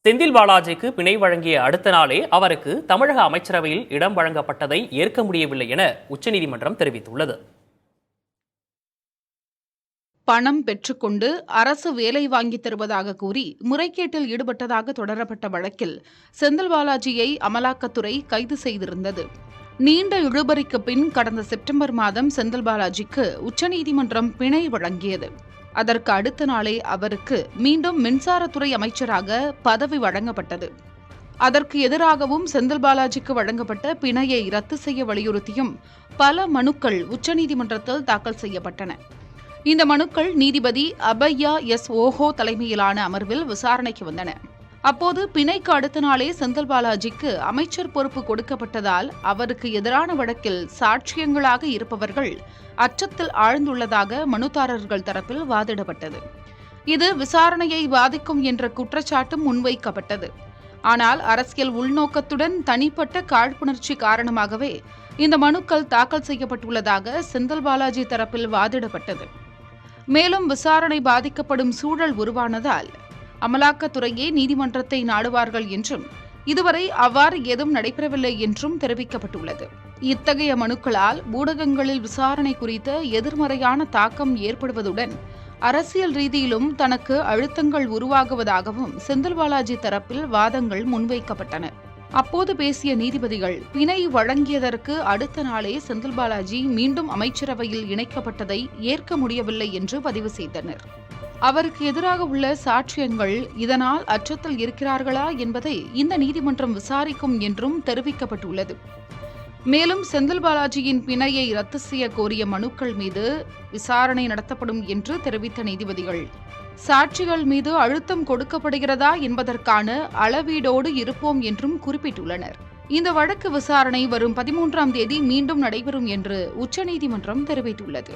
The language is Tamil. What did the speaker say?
செந்தில் பாலாஜிக்கு பிணை வழங்கிய அடுத்த நாளே அவருக்கு தமிழக அமைச்சரவையில் இடம் வழங்கப்பட்டதை ஏற்க முடியவில்லை என உச்சநீதிமன்றம் தெரிவித்துள்ளது. பணம் பெற்றுக்கொண்டு அரசு வேலை வாங்கித் தருவதாக கூறி முறைகேட்டில் ஈடுபட்டதாக தொடரப்பட்ட வழக்கில் செந்தில் பாலாஜியை அமலாக்கத்துறை கைது செய்திருந்தது. நீண்ட இழுபறிக்கு பின் கடந்த செப்டம்பர் மாதம் செந்தில் பாலாஜிக்கு உச்சநீதிமன்றம் பிணை வழங்கியது. அதற்கு அடுத்த நாளே அவருக்கு மீண்டும் மின்சாரத்துறை அமைச்சராக பதவி வழங்கப்பட்டது. அதற்கு எதிராகவும் செந்தில் பாலாஜிக்கு வழங்கப்பட்ட பிணையை ரத்து செய்ய வலியுறுத்தியும் பல மனுக்கள் உச்சநீதிமன்றத்தில் தாக்கல் செய்யப்பட்டன. இந்த மனுக்கள் நீதிபதி அபய்யா எஸ் ஓஹோ தலைமையிலான அமர்வில் விசாரணைக்கு வந்தன. அப்போது பிணைக்கு அடுத்த நாளே செந்தில் பாலாஜிக்கு அமைச்சர் பொறுப்பு கொடுக்கப்பட்டதால் அவருக்கு எதிரான வழக்கில் சாட்சியங்களாக இருப்பவர்கள் அச்சத்தில் ஆழ்ந்துள்ளதாக மனுதாரர்கள் தரப்பில் வாதிடப்பட்டது. இது விசாரணையை பாதிக்கும் என்ற குற்றச்சாட்டும் முன்வைக்கப்பட்டது. ஆனால் அரசியல் உள்நோக்கத்துடன் தனிப்பட்ட காழ்ப்புணர்ச்சி காரணமாகவே இந்த மனுக்கள் தாக்கல் செய்யப்பட்டுள்ளதாக செந்தில் பாலாஜி தரப்பில் வாதிடப்பட்டது. மேலும் விசாரணை பாதிக்கப்படும் சூழல் உருவானதால் அமலாக்கத்துறையே நீதிமன்றத்தை நாடுவார்கள் என்றும் இதுவரை அவ்வாறு ஏதும் நடைபெறவில்லை என்றும் தெரிவிக்கப்பட்டுள்ளது. இத்தகைய மனுக்களால் ஊடகங்களில் விசாரணை குறித்த எதிர்மறையான தாக்கம் ஏற்படுவதுடன் அரசியல் ரீதியிலும் தனக்கு அழுத்தங்கள் உருவாகுவதாகவும் செந்தில் பாலாஜி தரப்பில் வாதங்கள் முன்வைக்கப்பட்டன. அப்போது பேசிய நீதிபதிகள் பிணை வழங்கியதற்கு அடுத்த நாளே செந்தில் பாலாஜி மீண்டும் அமைச்சரவையில் இணைக்கப்பட்டதை ஏற்க முடியவில்லை என்று பதிவு செய்தனர். அவருக்கு எதிராக உள்ள சாட்சியங்கள் இதனால் அச்சத்தில் இருக்கிறார்களா என்பதை இந்த நீதிமன்றம் விசாரிக்கும் என்றும் தெரிவிக்கப்பட்டுள்ளது. மேலும் செந்தில் பாலாஜியின் பிணையை ரத்து செய்ய கோரிய மனுக்கள் மீது விசாரணை நடத்தப்படும் என்று தெரிவித்த நீதிபதிகள் சாட்சிகள் மீது அழுத்தம் கொடுக்கப்படுகிறதா என்பதற்கான அளவீடோடு இருப்போம் என்றும் குறிப்பிட்டுள்ளனர். இந்த வழக்கு விசாரணை வரும் 13ஆம் தேதி மீண்டும் நடைபெறும் என்று உச்சநீதிமன்றம் தெரிவித்துள்ளது.